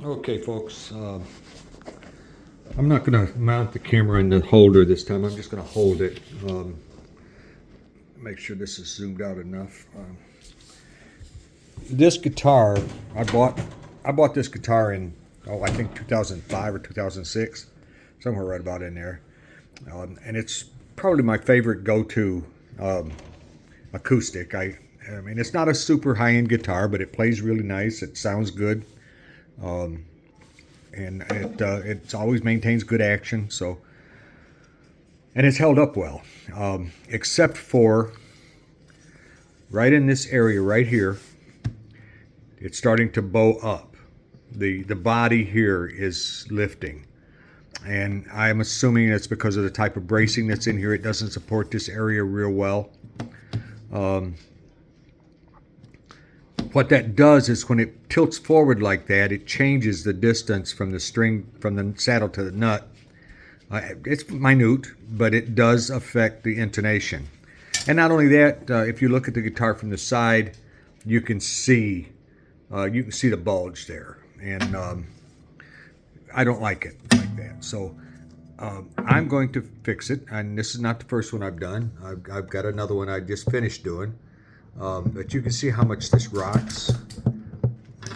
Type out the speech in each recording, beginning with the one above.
Okay, folks, I'm not going to mount the camera in the holder this time. I'm just going to hold it. Make sure this is zoomed out enough. This guitar, I bought this guitar in, I think 2005 or 2006, somewhere right about in there. And it's probably my favorite go-to acoustic. I mean, it's not a super high-end guitar, but it plays really nice. It sounds good. And it always maintains good action. So, and it's held up well, except for right in this area right here. It's starting to bow up. The body here is lifting, and I'm assuming it's because of the type of bracing that's in here. It doesn't support this area real well. What that does is when it tilts forward like that, it changes the distance from the string, from the saddle to the nut. It's minute, but it does affect the intonation. And not only that, if you look at the guitar from the side, you can see the bulge there, and I don't like it like that. So I'm going to fix it, and this is not the first one I've done. I've got another one I just finished doing. But you can see how much this rocks,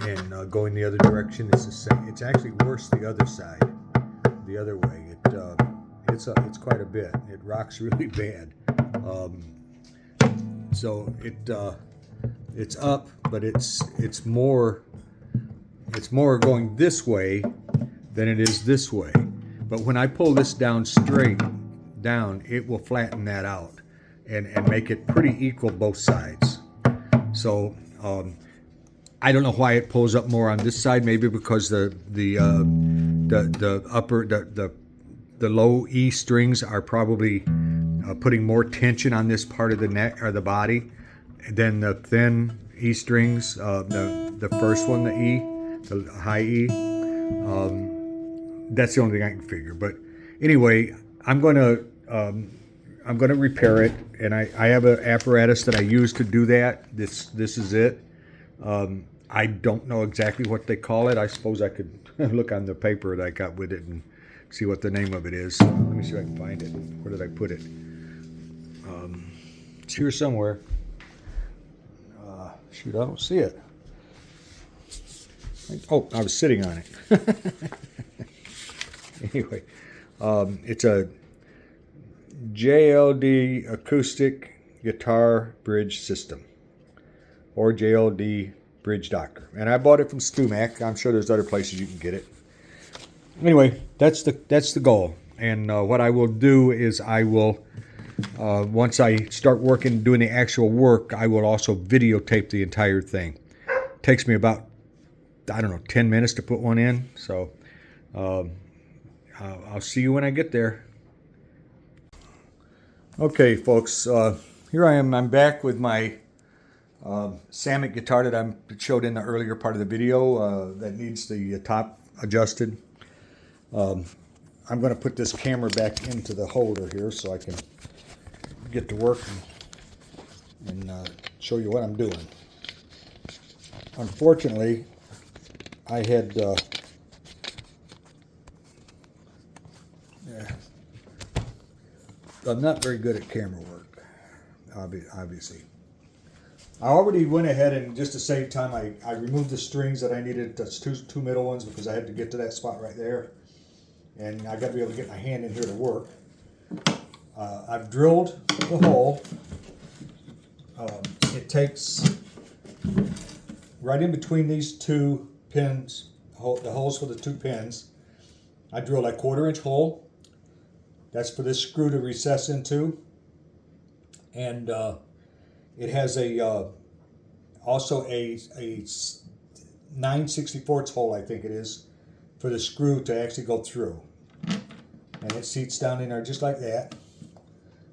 and going the other direction is the same. It's actually worse the other side, the other way. It's quite a bit. It rocks really bad. So it's up, but it's more going this way than it is this way. But when I pull this down straight down, it will flatten that out and make it pretty equal both sides. So I don't know why it pulls up more on this side. Maybe because the low E strings are probably putting more tension on this part of the neck or the body than the thin E strings. The first one, the E, the high E. That's the only thing I can figure. But anyway, I'm going to repair it, and I have an apparatus that I use to do that. This is it. I don't know exactly what they call it. I suppose I could look on the paper that I got with it and see what the name of it is. Let me see if I can find it. Where did I put it? It's here somewhere. Shoot, I don't see it. Oh, I was sitting on it. Anyway, it's a JLD acoustic guitar bridge system, or JLD bridge doctor, and I bought it from StuMac. I'm sure there's other places you can get it. Anyway, that's the goal. And what I will do is I will once I start working, doing the actual work, I will also videotape the entire thing. It takes me about, I don't know, 10 minutes to put one in. So I'll see you when I get there. Okay, folks, here I am. I'm back with my Samick guitar that I showed in the earlier part of the video that needs the top adjusted. I'm going to put this camera back into the holder here so I can get to work and show you what I'm doing. Unfortunately, I had I'm not very good at camera work, obviously. I already went ahead and, just to save time, I removed the strings that I needed. That's two middle ones, because I had to get to that spot right there. And I got to be able to get my hand in here to work. I've drilled the hole. It takes right in between these two pins, the holes for the two pins. I drilled a 1/4-inch hole. That's for this screw to recess into. And it has also a 9/64 hole, I think it is, for the screw to actually go through. And it seats down in there just like that.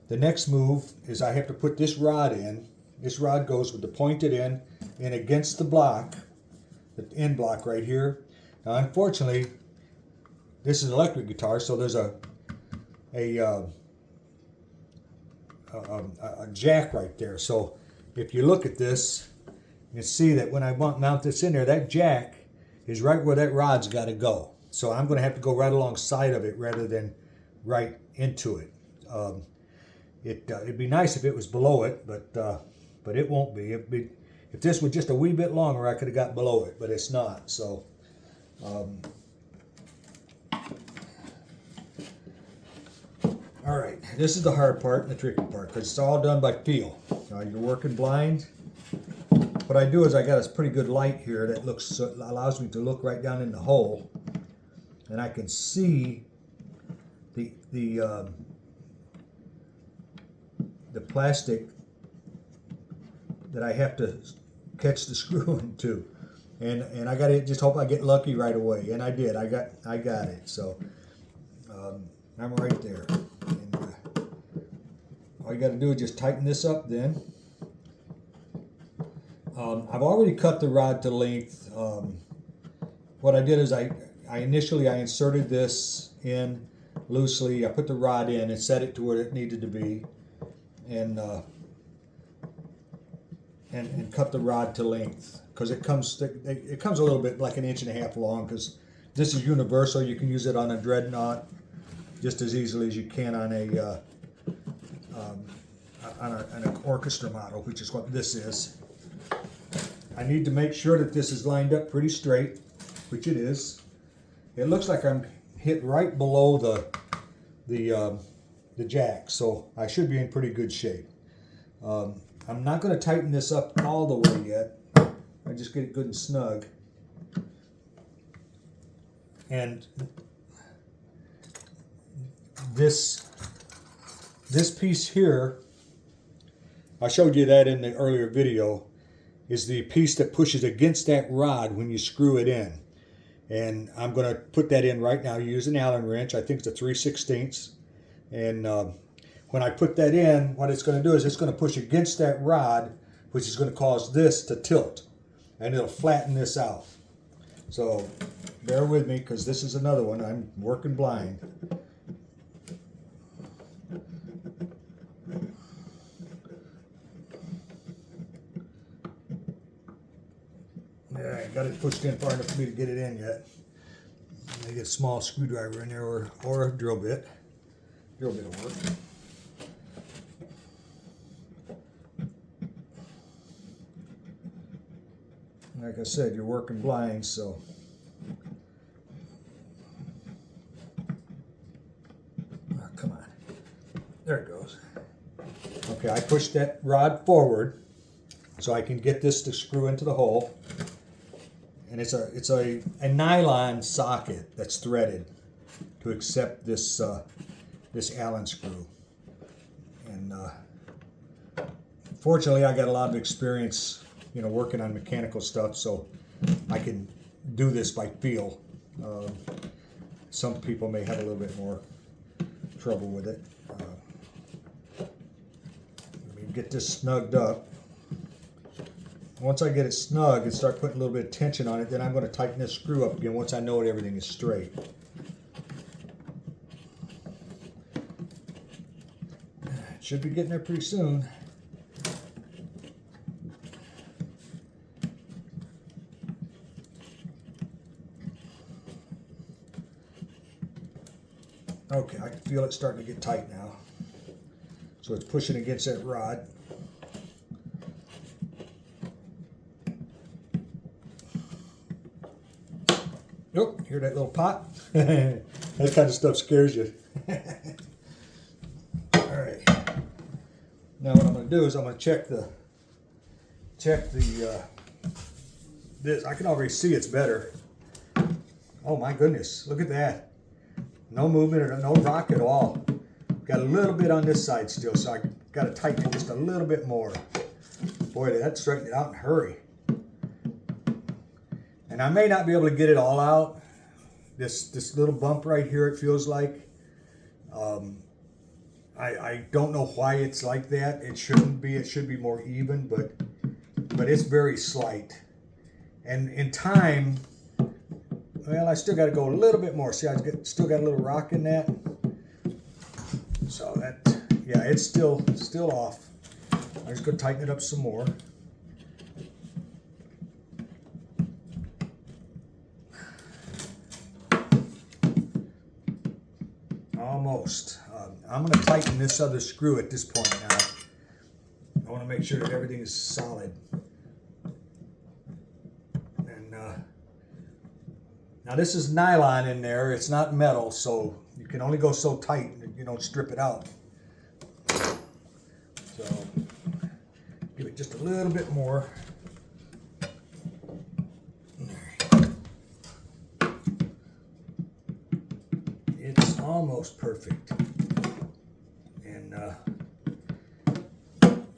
The next move is I have to put this rod in. This rod goes with the pointed end in against the block, the end block right here. Now, unfortunately, this is an electric guitar, so there's a jack right there. So if you look at this, you see that when I mount this in there, that jack is right where that rod's got to go. So I'm going to have to go right alongside of it rather than right into it. It'd be nice if it was below it, but it won't be. If this was just a wee bit longer, I could have got below it, but it's not. So all right, this is the hard part and the tricky part because it's all done by feel. You're working blind. What I do is I got a pretty good light here that allows me to look right down in the hole, and I can see the plastic that I have to catch the screw into, and I got to just hope I get lucky right away, and I did. I got it. So I'm right there. And, all you got to do is just tighten this up then. I've already cut the rod to length. What I did is I initially inserted this in loosely. I put the rod in and set it to where it needed to be, and cut the rod to length because it comes a little bit like 1.5 inches long because this is universal. You can use it on a dreadnought just as easily as you can on an orchestra model, which is what this is. I need to make sure that this is lined up pretty straight, which it is. It looks like I'm hit right below the jack, so I should be in pretty good shape. I'm not going to tighten this up all the way yet. I just get it good and snug. And this piece here, I showed you that in the earlier video, is the piece that pushes against that rod when you screw it in. And I'm going to put that in right now. Use an Allen wrench. I think it's a 3/16. And when I put that in, what it's going to do is it's going to push against that rod, which is going to cause this to tilt. And it'll flatten this out. So bear with me because this is another one. I'm working blind. Yeah, I got it pushed in far enough for me to get it in yet. I get a small screwdriver in there or a drill bit. Drill bit will work. Like I said, you're working blind, so oh, come on. There it goes. Okay, I pushed that rod forward so I can get this to screw into the hole. And it's a nylon socket that's threaded to accept this this Allen screw. And fortunately, I got a lot of experience, working on mechanical stuff, so I can do this by feel. Some people may have a little bit more trouble with it. Let me get this snugged up. Once I get it snug and start putting a little bit of tension on it, then I'm going to tighten this screw up again once I know everything is straight. Should be getting there pretty soon. Okay, I can feel it starting to get tight now. So it's pushing against that rod. Nope, hear that little pop? That kind of stuff scares you. All right. Now what I'm going to do is I'm going to check this. I can already see it's better. Oh my goodness, look at that. No movement or no rock at all. Got a little bit on this side still, so I got to tighten it just a little bit more. Boy, that straightened it out in a hurry. And I may not be able to get it all out. This little bump right here, it feels like. I don't know why it's like that. It shouldn't be. It should be more even, but it's very slight. And in time, well, I still got to go a little bit more. See, still got a little rock in that. So that, yeah, it's still off. I'm just going to tighten it up some more. almost. I'm going to tighten this other screw at this point now. I want to make sure that everything is solid. And now this is nylon in there. It's not metal, so you can only go so tight and you don't strip it out. So give it just a little bit more. It's almost perfect. And I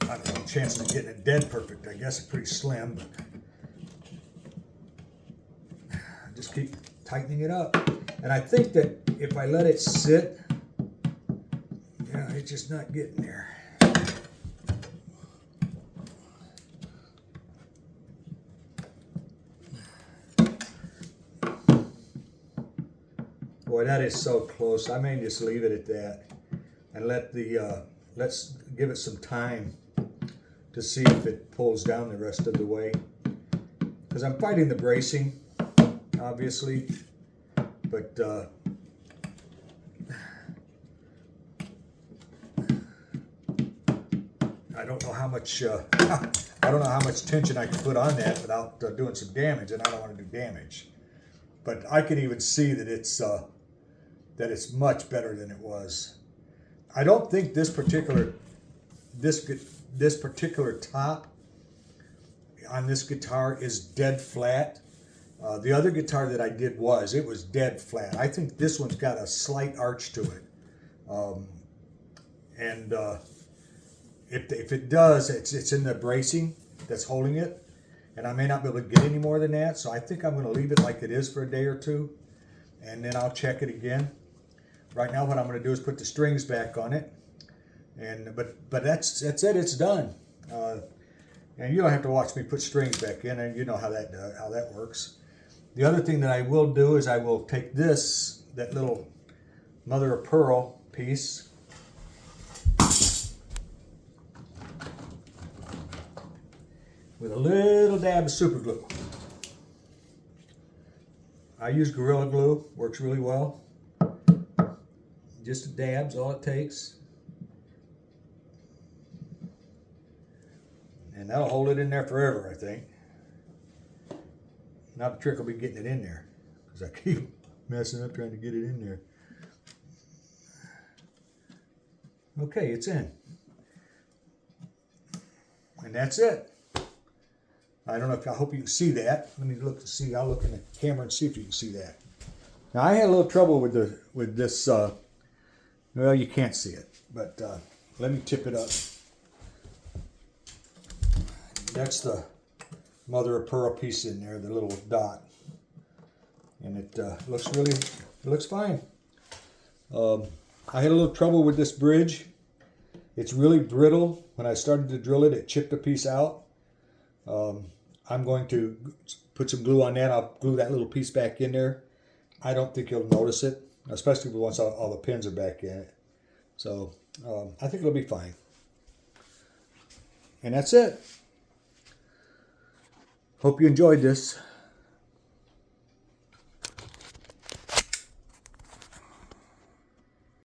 don't know, chances of getting it dead perfect, I guess, are pretty slim, but just keep tightening it up. And I think that if I let it sit, yeah, it's just not getting there. Boy, that is so close. I may just leave it at that and let the let's give it some time to see if it pulls down the rest of the way. Because I'm fighting the bracing, obviously, but I don't know how much I don't know how much tension I can put on that without doing some damage, and I don't want to do damage. But I can even see that it's much better than it was. I don't think this particular top on this guitar is dead flat. The other guitar that I did it was dead flat. I think this one's got a slight arch to it. If it does, it's in the bracing that's holding it. And I may not be able to get any more than that. So I think I'm going to leave it like it is for a day or two. And then I'll check it again. Right now what I'm going to do is put the strings back on it. And but that's it. It's done. And you don't have to watch me put strings back in, and you know how that works. The other thing that I will do is I will take that little mother of pearl piece, with a little dab of super glue. I use Gorilla Glue, works really well. Just a dab's all it takes. And that'll hold it in there forever, I think. Now the trick will be getting it in there, because I keep messing up trying to get it in there. Okay, it's in. And that's it. I don't know I hope you can see that. Let me look to see. I'll look in the camera and see if you can see that. Now I had a little trouble with this. Well, you can't see it, but let me tip it up. That's the mother of pearl piece in there, the little dot, and it looks fine. I had a little trouble with this bridge. It's really brittle. When I started to drill it, it chipped a piece out. I'm going to put some glue on that. I'll glue that little piece back in there. I don't think you'll notice it, especially once all the pins are back in it. So I think it'll be fine. And that's it. Hope you enjoyed this.